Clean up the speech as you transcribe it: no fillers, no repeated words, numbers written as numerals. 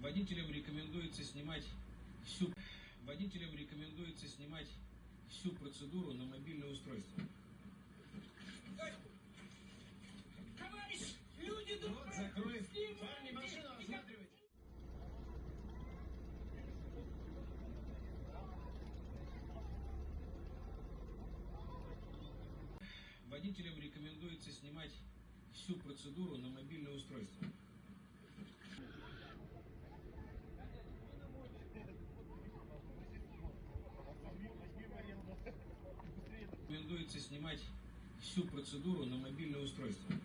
Водителям рекомендуется снимать всю процедуру на мобильное устройство. Товарищ, люди думают, Вот, закрой. Парни, машину осматривайте. Водителям рекомендуется снимать всю процедуру на мобильное устройство. Рекомендуется снимать всю процедуру на мобильное устройство.